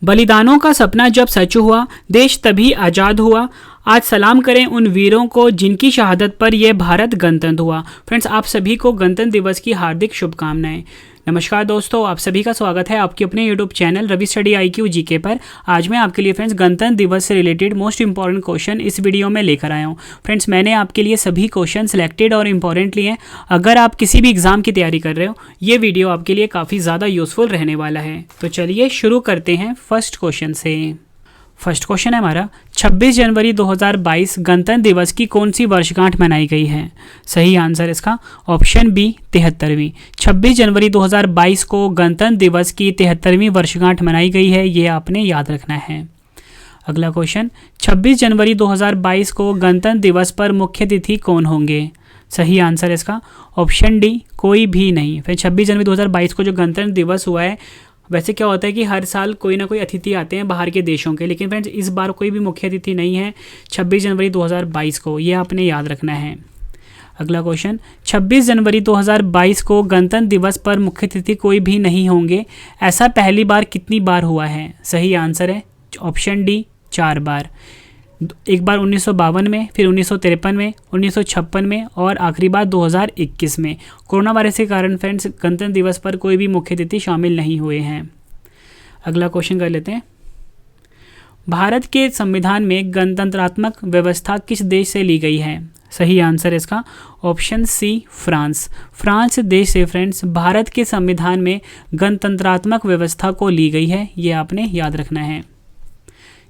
बलिदानों का सपना जब सच हुआ, देश तभी आज़ाद हुआ। आज सलाम करें उन वीरों को जिनकी शहादत पर यह भारत गणतंत्र हुआ। फ्रेंड्स, आप सभी को गणतंत्र दिवस की हार्दिक शुभकामनाएं। नमस्कार दोस्तों, आप सभी का स्वागत है आपके अपने YouTube channel Ravi study IQ GK पर। आज मैं आपके लिए फ्रेंड्स गणतंत्र दिवस से रिलेटेड मोस्ट इंपॉर्टेंट क्वेश्चन इस वीडियो में लेकर आया हूं। फ्रेंड्स, मैंने आपके लिए सभी क्वेश्चन सिलेक्टेड और इंपॉर्टेंट लिए हैं। अगर आप किसी भी एग्जाम की तैयारी कर रहे हो, ये वीडियो आपके लिए काफ़ी ज़्यादा यूजफुल रहने वाला है। तो चलिए शुरू करते हैं फर्स्ट क्वेश्चन से। फर्स्ट क्वेश्चन है हमारा, 26 जनवरी 2022 गणतंत्र दिवस की कौन सी वर्षगांठ मनाई गई है? सही आंसर इसका ऑप्शन बी 73वीं। 26 जनवरी 2022 को गणतंत्र दिवस की 73वीं वर्षगांठ मनाई गई है, ये आपने याद रखना है। अगला क्वेश्चन, 26 जनवरी 2022 को गणतंत्र दिवस पर मुख्य अतिथि कौन होंगे? सही आंसर इसका ऑप्शन डी कोई भी नहीं। फिर 26 जनवरी 2022 को जो गणतंत्र दिवस हुआ है, वैसे क्या होता है कि हर साल कोई ना कोई अतिथि आते हैं बाहर के देशों के, लेकिन फ्रेंड्स इस बार कोई भी मुख्य अतिथि नहीं है 26 जनवरी 2022 को, ये आपने याद रखना है। अगला क्वेश्चन, 26 जनवरी 2022 को गणतंत्र दिवस पर मुख्य अतिथि कोई भी नहीं होंगे, ऐसा पहली बार कितनी बार हुआ है? सही आंसर है ऑप्शन डी 4 बार। एक बार 1952 में, फिर 1953 में, 1956 में और आखिरी बार 2021 में। कोरोना वायरस के कारण फ्रेंड्स गणतंत्र दिवस पर कोई भी मुख्य अतिथि शामिल नहीं हुए हैं। अगला क्वेश्चन कर लेते हैं, भारत के संविधान में गणतंत्रात्मक व्यवस्था किस देश से ली गई है? सही आंसर इसका ऑप्शन सी फ्रांस। फ्रांस देश से फ्रेंड्स भारत के संविधान में गणतंत्रात्मक व्यवस्था को ली गई है, ये आपने याद रखना है।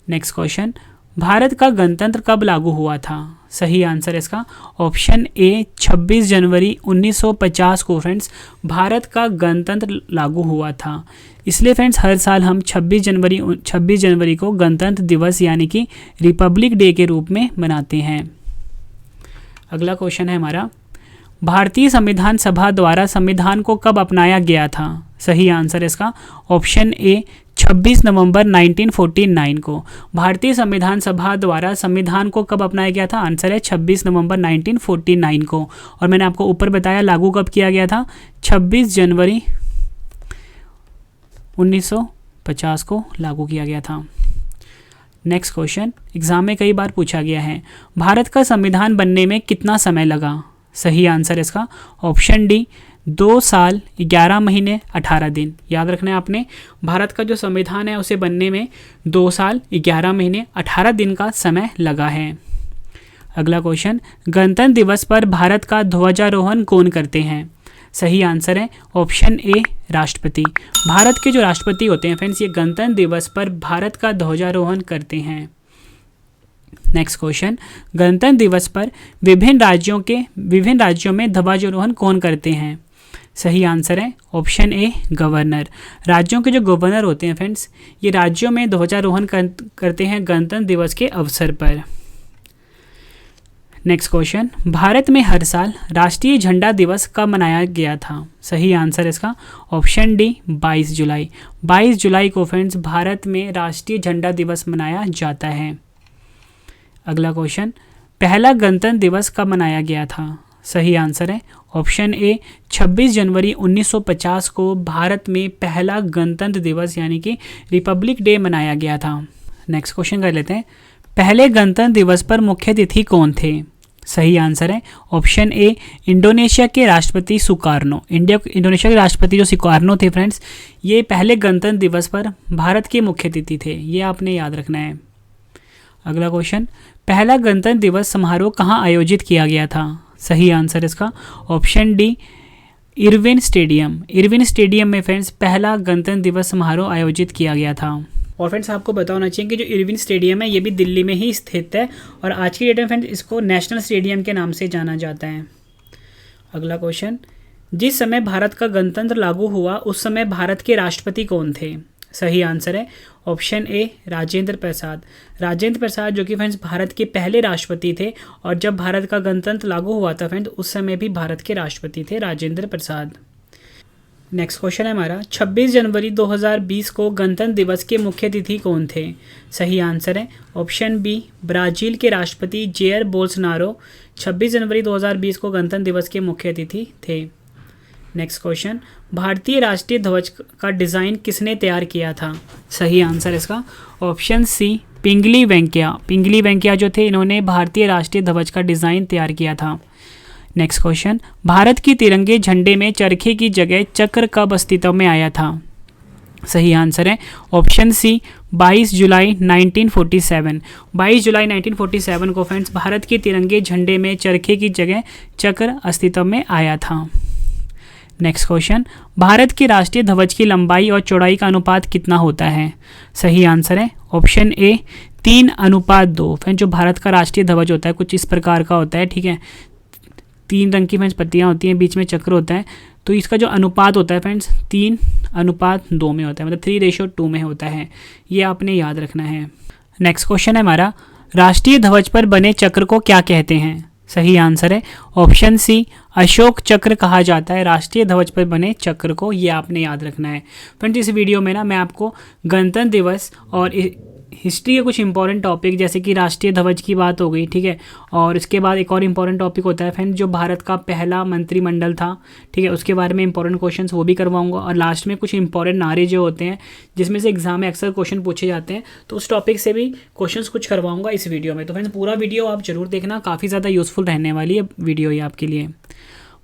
नेक्स्ट क्वेश्चन, भारत का गणतंत्र कब लागू हुआ था? सही आंसर इसका ऑप्शन ए 26 जनवरी 1950 को फ्रेंड्स भारत का गणतंत्र लागू हुआ था। इसलिए फ्रेंड्स हर साल हम 26 जनवरी को गणतंत्र दिवस यानी कि रिपब्लिक डे के रूप में मनाते हैं। अगला क्वेश्चन है हमारा, भारतीय संविधान सभा द्वारा संविधान को कब अपनाया गया था? सही आंसर इसका ऑप्शन ए 26 नवंबर 1949 को। भारतीय संविधान सभा द्वारा संविधान को कब अपनाया गया था? आंसर है 26 नवंबर 1949 को। और मैंने आपको ऊपर बताया लागू कब किया गया था, 26 जनवरी 1950 को लागू किया गया था। नेक्स्ट क्वेश्चन, एग्जाम में कई बार पूछा गया है, भारत का संविधान बनने में कितना समय लगा? सही आंसर इसका ऑप्शन डी 2 साल 11 महीने 18 दिन। याद रखना है आपने, भारत का जो संविधान है उसे बनने में 2 साल 11 महीने 18 दिन का समय लगा है। अगला क्वेश्चन, गणतंत्र दिवस पर भारत का ध्वजारोहण कौन करते हैं? सही आंसर है ऑप्शन ए राष्ट्रपति। भारत के जो राष्ट्रपति होते हैं फ्रेंड्स, ये गणतंत्र दिवस पर भारत का ध्वजारोहण करते हैं। नेक्स्ट क्वेश्चन, गणतंत्र दिवस पर विभिन्न राज्यों में ध्वजारोहण कौन करते हैं? सही आंसर है ऑप्शन ए गवर्नर। राज्यों के जो गवर्नर होते हैं फ्रेंड्स, ये राज्यों में ध्वजारोहण करते हैं गणतंत्र दिवस के अवसर पर। नेक्स्ट क्वेश्चन, भारत में हर साल राष्ट्रीय झंडा दिवस कब मनाया गया था? सही आंसर इसका ऑप्शन डी 22 जुलाई। 22 जुलाई को फ्रेंड्स भारत में राष्ट्रीय झंडा दिवस मनाया जाता है। अगला क्वेश्चन, पहला गणतंत्र दिवस कब मनाया गया था? सही आंसर है ऑप्शन ए 26 जनवरी 1950 को भारत में पहला गणतंत्र दिवस यानी कि रिपब्लिक डे मनाया गया था। नेक्स्ट क्वेश्चन कर लेते हैं, पहले गणतंत्र दिवस पर मुख्य अतिथि कौन थे? सही आंसर है ऑप्शन ए इंडोनेशिया के राष्ट्रपति सुकार्नो। इंडोनेशिया के राष्ट्रपति जो सुकार्नो थे फ्रेंड्स, ये पहले गणतंत्र दिवस पर भारत के मुख्य अतिथि थे, ये आपने याद रखना है। अगला क्वेश्चन, पहला गणतंत्र दिवस समारोह कहाँ आयोजित किया गया था? सही आंसर इसका option D Irwin stadium. Irwin stadium में फ्रेंड्स पहला गणतंत्र दिवस समारोह आयोजित किया गया था। और फ्रेंड्स आपको पता होना चाहिए कि जो इरविन स्टेडियम है ये भी दिल्ली में ही स्थित है, और आज की डेट में फ्रेंड्स इसको नेशनल स्टेडियम के नाम से जाना जाता है। अगला क्वेश्चन, जिस समय भारत का गणतंत्र लागू हुआ उस समय भारत के राष्ट्रपति कौन थे? सही आंसर है ऑप्शन ए राजेंद्र प्रसाद। राजेंद्र प्रसाद जो कि फ्रेंड्स भारत के पहले राष्ट्रपति थे, और जब भारत का गणतंत्र लागू हुआ था फ्रेंड्स उस समय भी भारत के राष्ट्रपति थे राजेंद्र प्रसाद। नेक्स्ट क्वेश्चन है हमारा, 26 जनवरी 2020 को गणतंत्र दिवस के मुख्य अतिथि कौन थे? सही आंसर है ऑप्शन बी ब्राज़ील के राष्ट्रपति जेयर बोल्सोनारो 26 जनवरी 2020 को गणतंत्र दिवस के मुख्य अतिथि थे। नेक्स्ट क्वेश्चन, भारतीय राष्ट्रीय ध्वज का डिज़ाइन किसने तैयार किया था? सही आंसर इसका ऑप्शन सी, पिंगली वेंकैया। पिंगली वेंकैया जो थे, इन्होंने भारतीय राष्ट्रीय ध्वज का डिज़ाइन तैयार किया था। नेक्स्ट क्वेश्चन, भारत की तिरंगे झंडे में चरखे की जगह चक्र कब अस्तित्व में आया था? सही आंसर है ऑप्शन सी, 22 जुलाई 1947। 22 जुलाई 1947 को फ्रेंड्स भारत के तिरंगे झंडे में चरखे की जगह चक्र अस्तित्व में आया था। नेक्स्ट क्वेश्चन, भारत के राष्ट्रीय ध्वज की लंबाई और चौड़ाई का अनुपात कितना होता है? सही आंसर है ऑप्शन ए, 3:2। फ्रेंड्स जो भारत का राष्ट्रीय ध्वज होता है कुछ इस प्रकार का होता है, ठीक है। 3 रंग की फ्रेंड्स पत्तियाँ होती हैं, बीच में चक्र होता है, तो इसका जो अनुपात होता है फ्रेंड्स 3:2 में होता है, मतलब 3:2 में होता है। ये आपने याद रखना है। नेक्स्ट क्वेश्चन है हमारा, राष्ट्रीय ध्वज पर बने चक्र को क्या कहते हैं? सही आंसर है ऑप्शन सी, अशोक चक्र कहा जाता है राष्ट्रीय ध्वज पर बने चक्र को। ये आपने याद रखना है। फ्रेंड्स इस वीडियो में ना मैं आपको गणतंत्र दिवस और हिस्ट्री के कुछ इंपॉर्टेंट टॉपिक जैसे कि राष्ट्रीय ध्वज की बात हो गई, ठीक है, और इसके बाद एक और इंपॉर्टेंट टॉपिक होता है फ्रेंड्स जो भारत का पहला मंत्रिमंडल था, ठीक है, उसके बारे में इंपॉर्टेंट क्वेश्चंस वो भी करवाऊंगा। और लास्ट में कुछ इंपॉर्टेंट नारे जो होते हैं जिसमें से एग्जाम में अक्सर क्वेश्चन पूछे जाते हैं, तो उस टॉपिक से भी क्वेश्चन कुछ करवाऊंगा इस वीडियो में। तो फ्रेंड्स पूरा वीडियो आप जरूर देखना, काफ़ी ज़्यादा यूजफुल रहने वाली है वीडियो ये आपके लिए।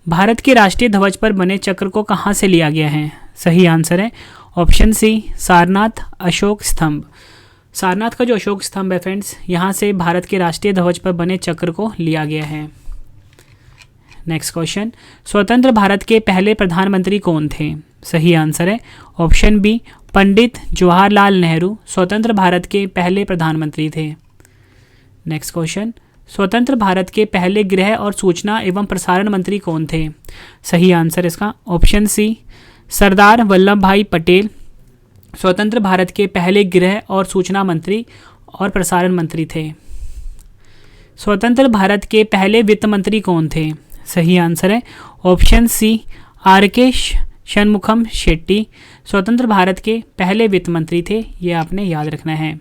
भारत के राष्ट्रीय ध्वज पर बने चक्र को कहाँ से लिया गया है? सही आंसर है ऑप्शन सी, सारनाथ अशोक स्तंभ। सारनाथ का जो अशोक स्तंभ है फ्रेंड्स, यहाँ से भारत के राष्ट्रीय ध्वज पर बने चक्र को लिया गया है। नेक्स्ट क्वेश्चन, स्वतंत्र भारत के पहले प्रधानमंत्री कौन थे? सही आंसर है ऑप्शन बी, पंडित जवाहरलाल नेहरू स्वतंत्र भारत के पहले प्रधानमंत्री थे। नेक्स्ट क्वेश्चन, स्वतंत्र भारत के पहले गृह और सूचना एवं प्रसारण मंत्री कौन थे? सही आंसर इसका ऑप्शन सी, सरदार वल्लभ भाई पटेल स्वतंत्र भारत के पहले गृह और सूचना मंत्री और प्रसारण मंत्री थे। स्वतंत्र भारत के पहले वित्त मंत्री कौन थे? सही आंसर है option C, R K. Shanmukham Shetty स्वतंत्र भारत के पहले वित्त मंत्री थे। ये आपने याद रखना है।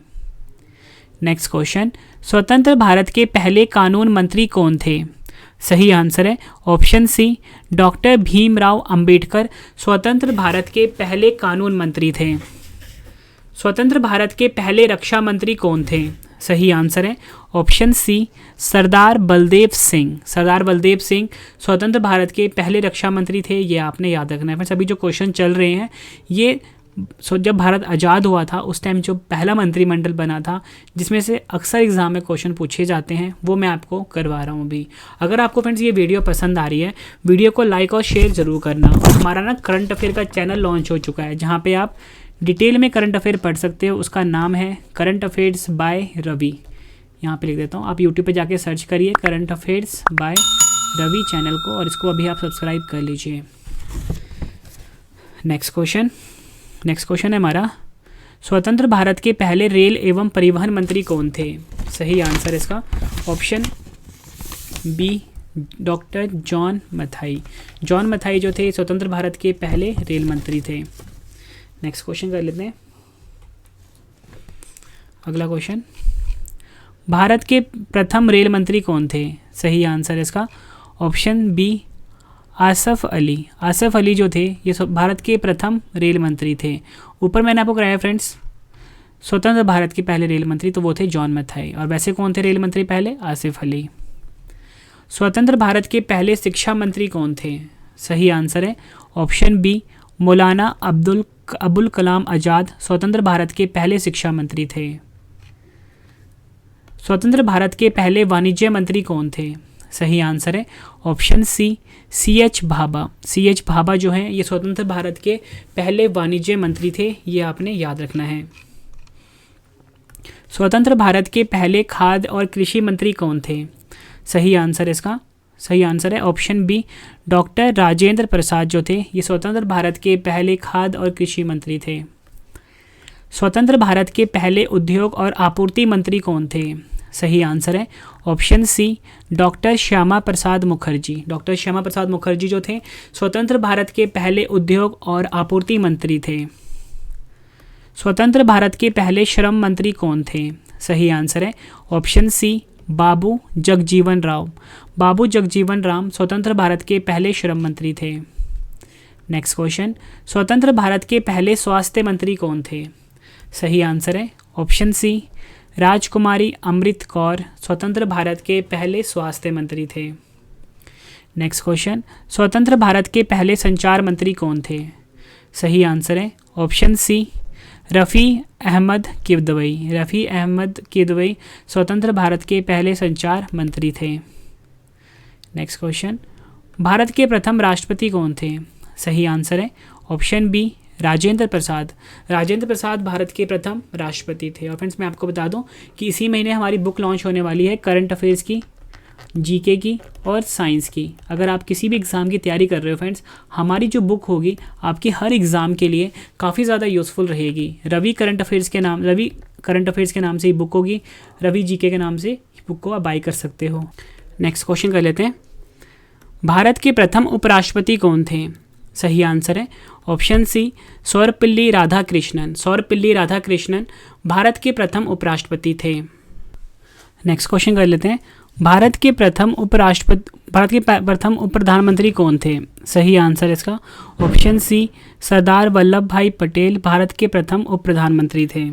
नेक्स्ट क्वेश्चन, स्वतंत्र भारत के पहले कानून मंत्री कौन थे? सही आंसर है option C, doctor Bhimrao Ambedkar स्वतंत्र भारत के पहले कानून मंत्री थे। स्वतंत्र भारत के पहले रक्षा मंत्री कौन थे? सही आंसर है ऑप्शन सी, सरदार बलदेव सिंह। सरदार बलदेव सिंह स्वतंत्र भारत के पहले रक्षा मंत्री थे। ये आपने याद रखना है। सभी जो क्वेश्चन चल रहे हैं ये जब भारत आज़ाद हुआ था उस टाइम जो पहला मंत्रिमंडल बना था जिसमें से अक्सर एग्जाम में क्वेश्चन पूछे जाते हैं, वो मैं आपको करवा रहा हूँ अभी। अगर आपको फ्रेंड्स ये वीडियो पसंद आ रही है, वीडियो को लाइक और शेयर ज़रूर करना। और हमारा ना करंट अफेयर का चैनल लॉन्च हो चुका है जहाँ पे आप डिटेल में करंट अफेयर पढ़ सकते हो। उसका नाम है करंट अफेयर्स बाय रवि। यहाँ पे लिख देता हूँ, आप यूट्यूब पे जाके सर्च करिए current affairs by Ravi channel को, और इसको अभी आप सब्सक्राइब कर लीजिए। नेक्स्ट क्वेश्चन है हमारा, स्वतंत्र भारत के पहले रेल एवं परिवहन मंत्री कौन थे? सही आंसर इसका option B, doctor John Mathai. John Mathai जो थे स्वतंत्र भारत के पहले रेल मंत्री थे। नेक्स्ट क्वेश्चन कर लेते हैं। अगला क्वेश्चन, भारत के प्रथम रेल मंत्री कौन थे? सही आंसर इसका ऑप्शन बी, आसफ अली। आसफ अली जो थे ये भारत के प्रथम रेल मंत्री थे। ऊपर मैंने आपको कराया फ्रेंड्स स्वतंत्र भारत के पहले रेल मंत्री, तो वो थे जॉन मथाई। और वैसे कौन थे रेल मंत्री पहले? आसिफ अली। स्वतंत्र भारत के पहले शिक्षा मंत्री कौन थे? सही आंसर है ऑप्शन बी, मौलाना अबुल कलाम आज़ाद स्वतंत्र भारत के पहले शिक्षा मंत्री थे। स्वतंत्र भारत के पहले वाणिज्य मंत्री कौन थे? सही आंसर है ऑप्शन सी, C.H. भाभा। C.H. भाभा जो हैं ये स्वतंत्र भारत के पहले वाणिज्य मंत्री थे। ये आपने याद रखना है। स्वतंत्र भारत के पहले खाद्य और कृषि मंत्री कौन थे? सही आंसर इसका सही आंसर है option B, doctor Rajendra Prasad जो थे ये स्वतंत्र भारत के पहले खाद्य और कृषि मंत्री थे। स्वतंत्र भारत के पहले उद्योग और आपूर्ति मंत्री कौन थे? सही आंसर है option C, doctor Shyama Prasad Mukherjee. Doctor Shyama Prasad Mukherjee जो थे स्वतंत्र भारत के पहले उद्योग और आपूर्ति मंत्री थे। स्वतंत्र भारत के पहले श्रम मंत्री कौन थे? सही आंसर है ऑप्शन सी, बाबू जगजीवन राव। बाबू जगजीवन राम स्वतंत्र भारत के पहले श्रम मंत्री थे। नेक्स्ट क्वेश्चन, स्वतंत्र भारत के पहले स्वास्थ्य मंत्री कौन थे? सही आंसर है ऑप्शन सी राजकुमारी अमृत कौर स्वतंत्र भारत के पहले स्वास्थ्य मंत्री थे। नेक्स्ट क्वेश्चन, स्वतंत्र भारत के पहले संचार मंत्री कौन थे? सही आंसर है ऑप्शन सी रफ़ी अहमद किदवई। रफ़ी अहमद किदवई स्वतंत्र भारत के पहले संचार मंत्री थे। नेक्स्ट क्वेश्चन, भारत के प्रथम राष्ट्रपति कौन थे? सही आंसर है ऑप्शन बी राजेंद्र प्रसाद। राजेंद्र प्रसाद भारत के प्रथम राष्ट्रपति थे। और फ्रेंड्स मैं आपको बता दूं कि इसी महीने हमारी बुक लॉन्च होने वाली है करंट अफेयर्स की, जीके की और साइंस की। अगर आप किसी भी एग्ज़ाम की तैयारी कर रहे हो फ्रेंड्स, हमारी जो बुक होगी आपकी हर एग्ज़ाम के लिए काफ़ी ज़्यादा यूज़फुल रहेगी। रवि करंट अफेयर्स के नाम से ही बुक होगी, रवि जीके के नाम से बुक को आप बाई कर सकते हो। नेक्स्ट क्वेश्चन कर लेते हैं, भारत के प्रथम उपराष्ट्रपति कौन थे? सही आंसर है ऑप्शन सी सर्वपल्ली राधाकृष्णन। सर्वपल्ली राधाकृष्णन भारत के प्रथम उपराष्ट्रपति थे। नेक्स्ट क्वेश्चन कर लेते हैं, भारत के प्रथम उप प्रधानमंत्री कौन थे? सही आंसर इसका ऑप्शन सी सरदार वल्लभ भाई पटेल भारत के प्रथम उप प्रधानमंत्री थे।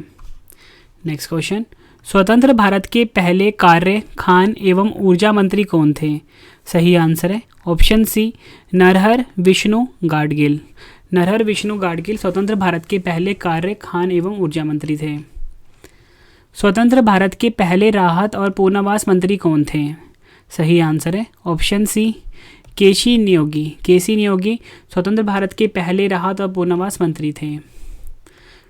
नेक्स्ट क्वेश्चन, स्वतंत्र भारत के पहले कार्य खान एवं ऊर्जा मंत्री कौन थे? सही आंसर है ऑप्शन सी नरहर विष्णु गाडगिल। नरहर विष्णु गाडगिल स्वतंत्र भारत के पहले कार्य खान एवं ऊर्जा मंत्री थे। स्वतंत्र भारत के पहले राहत और पुनर्वास मंत्री कौन थे? सही आंसर है ऑप्शन सी केसी नियोगी। केसी नियोगी स्वतंत्र भारत के पहले राहत और पुनर्वास मंत्री थे।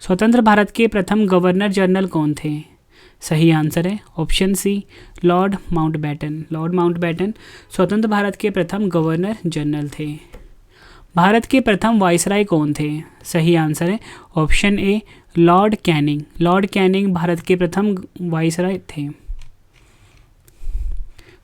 स्वतंत्र भारत के प्रथम गवर्नर जनरल कौन थे? सही आंसर है option C Lord Mountbatten. Lord Mountbatten स्वतंत्र भारत के प्रथम गवर्नर जनरल थे। भारत के प्रथम वायसराय कौन थे? सही आंसर है option A Lord Canning. Lord Canning Bharat के प्रथम वायसराय थे।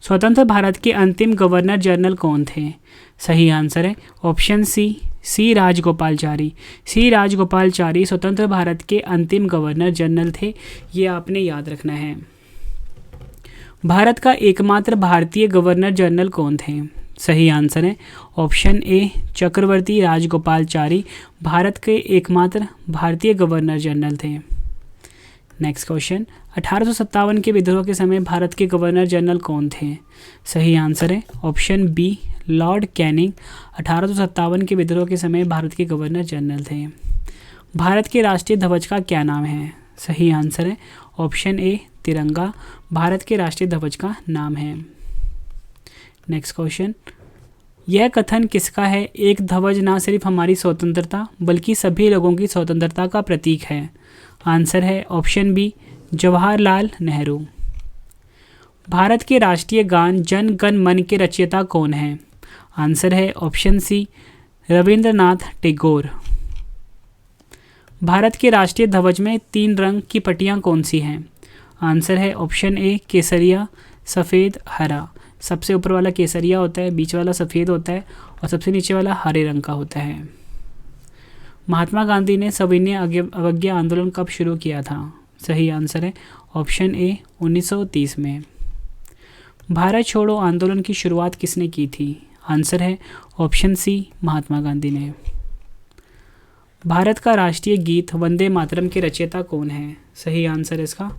स्वतंत्र भारत के अंतिम गवर्नर जनरल कौन थे? सही आंसर है ऑप्शन सी राजगोपालचारी। सी राजगोपालचारी स्वतंत्र भारत के अंतिम गवर्नर जनरल थे। ये आपने याद रखना है। भारत का एकमात्र भारतीय गवर्नर जनरल कौन थे? सही आंसर है ऑप्शन ए चक्रवर्ती राजगोपालचारी भारत के एकमात्र भारतीय गवर्नर जनरल थे। नेक्स्ट क्वेश्चन, 1857 के विद्रोह के समय भारत के गवर्नर जनरल कौन थे? सही आंसर है ऑप्शन बी लॉर्ड कैनिंग। 1857 के विद्रोह के समय भारत के गवर्नर जनरल थे। भारत के राष्ट्रीय ध्वज का क्या नाम है? सही आंसर है ऑप्शन ए तिरंगा भारत के राष्ट्रीय ध्वज का नाम है। नेक्स्ट क्वेश्चन, यह कथन किसका है? एक ध्वज ना सिर्फ हमारी स्वतंत्रता बल्कि सभी लोगों की स्वतंत्रता का प्रतीक है। आंसर है ऑप्शन बी जवाहरलाल नेहरू। भारत के राष्ट्रीय गान जन गण मन के रचयिता कौन है? आंसर है ऑप्शन सी रविंद्रनाथ टैगोर। भारत के राष्ट्रीय ध्वज में 3 रंग की पट्टियाँ कौन सी हैं? आंसर है ऑप्शन ए केसरिया सफ़ेद हरा। सबसे ऊपर वाला केसरिया होता है, बीच वाला सफ़ेद होता है और सबसे नीचे वाला हरे रंग का होता है। महात्मा गांधी ने सविनय अवज्ञा आंदोलन कब शुरू किया था? सही आंसर है ऑप्शन ए 1930 में। भारत छोड़ो आंदोलन की शुरुआत किसने की थी? आंसर है ऑप्शन सी महात्मा गांधी ने। भारत का राष्ट्रीय गीत वंदे मातरम के रचयिता कौन है? सही आंसर इसका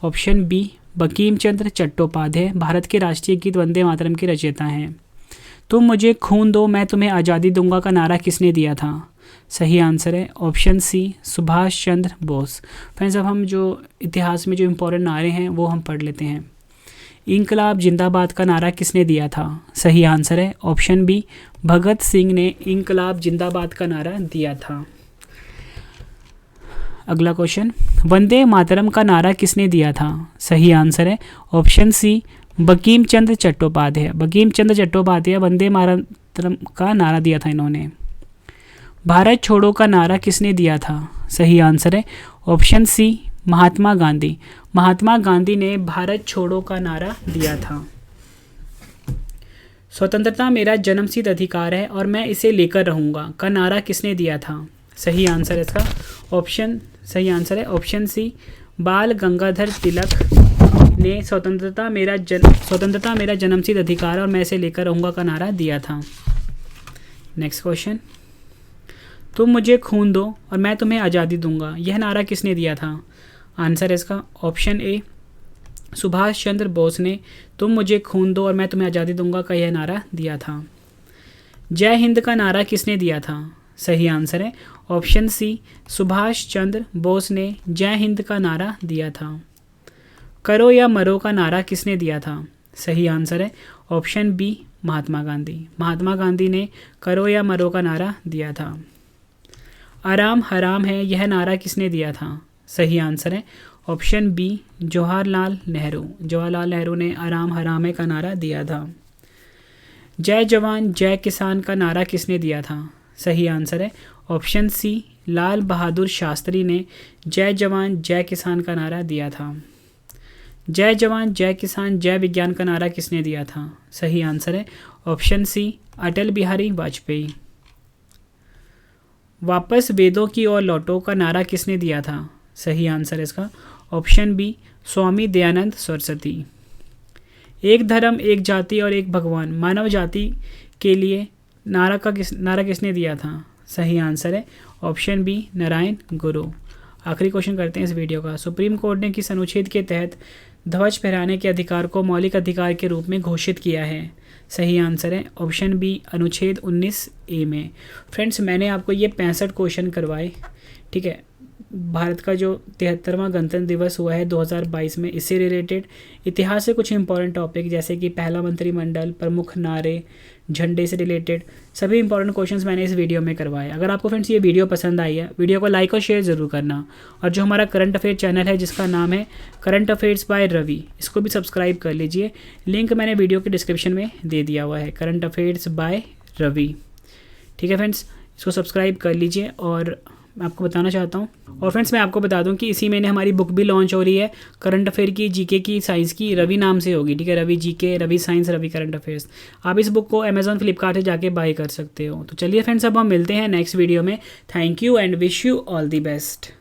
ऑप्शन बी बंकिम चंद्र चट्टोपाध्याय भारत के राष्ट्रीय गीत वंदे मातरम के रचयिता हैं। तुम मुझे खून दो मैं तुम्हें आज़ादी दूंगा का नारा किसने दिया था? सही आंसर है ऑप्शन सी सुभाष चंद्र बोस। फ्रेंड्स अब हम जो इतिहास में जो इम्पोर्टेंट नारे हैं वो हम पढ़ लेते हैं। इंकलाब जिंदाबाद का नारा किसने दिया था? सही आंसर है ऑप्शन बी भगत सिंह ने इंकलाब जिंदाबाद का नारा दिया था। अगला क्वेश्चन, वंदे मातरम का नारा किसने दिया था? सही आंसर है ऑप्शन सी बंकिम चंद्र चट्टोपाध्याय। बंकिम चंद्र चट्टोपाध्याय वंदे मातरम का नारा दिया था इन्होंने। भारत छोड़ो का नारा किसने दिया था? सही आंसर है ऑप्शन सी महात्मा गांधी। महात्मा गांधी ने भारत छोड़ो का नारा दिया था। स्वतंत्रता मेरा जन्मसिद्ध अधिकार है और मैं इसे लेकर रहूँगा का नारा किसने दिया था? सही आंसर इसका सही आंसर है ऑप्शन सी बाल गंगाधर तिलक ने स्वतंत्रता मेरा जन्मसिद्ध अधिकार और मैं इसे लेकर रहूँगा का नारा दिया था। नेक्स्ट क्वेश्चन, तुम मुझे खून दो और मैं तुम्हें आज़ादी दूंगा, यह नारा किसने दिया था? आंसर है इसका ऑप्शन ए सुभाष चंद्र बोस ने तुम मुझे खून दो और मैं तुम्हें आज़ादी दूंगा का यह नारा दिया था। जय हिंद का नारा किसने दिया था? सही आंसर है ऑप्शन सी सुभाष चंद्र बोस ने जय हिंद का नारा दिया था। करो या मरो का नारा किसने दिया था? सही आंसर है ऑप्शन बी महात्मा गांधी। महात्मा गांधी ने करो या मरो का नारा दिया था। आराम हराम है यह नारा किसने दिया था? सही आंसर है ऑप्शन बी जवाहरलाल नेहरू। जवाहरलाल नेहरू ने आराम हराम है का नारा दिया था। जय जवान जय किसान का नारा किसने दिया था? सही आंसर है ऑप्शन सी लाल बहादुर शास्त्री ने जय जवान जय किसान का नारा दिया था। जय जवान जय किसान जय विज्ञान का नारा किसने दिया था? सही आंसर है ऑप्शन सी अटल बिहारी वाजपेयी। वापस वेदों की ओर लौटो का नारा किसने दिया था? सही आंसर है इसका ऑप्शन बी स्वामी दयानंद सरस्वती। एक धर्म एक जाति और एक भगवान मानव जाति के लिए नारा किसने दिया था? सही आंसर है ऑप्शन बी नारायण गुरु। आखिरी क्वेश्चन करते हैं इस वीडियो का। सुप्रीम कोर्ट ने किस अनुच्छेद के तहत ध्वज फहराने के अधिकार को मौलिक अधिकार के रूप में घोषित किया है? सही आंसर है ऑप्शन बी अनुच्छेद 19A में। फ्रेंड्स मैंने आपको ये 65 क्वेश्चन करवाए, ठीक है। भारत का जो 73वां गणतंत्र दिवस हुआ है 2022 में, इससे रिलेटेड इतिहास से कुछ इंपॉर्टेंट टॉपिक जैसे कि पहला मंत्रिमंडल, प्रमुख नारे, झंडे से रिलेटेड सभी इंपॉर्टेंट क्वेश्चंस मैंने इस वीडियो में करवाए। अगर आपको फ्रेंड्स ये वीडियो पसंद आई है, वीडियो को लाइक और शेयर ज़रूर करना। और जो हमारा करंट अफेयर चैनल है जिसका नाम है करंट अफेयर्स बाय रवि, इसको भी सब्सक्राइब कर लीजिए। लिंक मैंने वीडियो के डिस्क्रिप्शन में दे दिया हुआ है, करंट अफेयर्स बाय रवि। ठीक है फ्रेंड्स, इसको सब्सक्राइब कर लीजिए। और मैं आपको बताना चाहता हूँ, और फ्रेंड्स मैं आपको बता दूं कि इसी महीने हमारी बुक भी लॉन्च हो रही है करंट अफेयर की, जीके की, साइंस की, रवि नाम से होगी, ठीक है। Ravi GK, Ravi science, Ravi current affairs. आप इस बुक को अमेजॉन फ्लिपकार्ट से जाके बाय कर सकते हो। तो चलिए फ्रेंड्स अब हम मिलते हैं नेक्स्ट वीडियो में। Thank you and wish you all the best.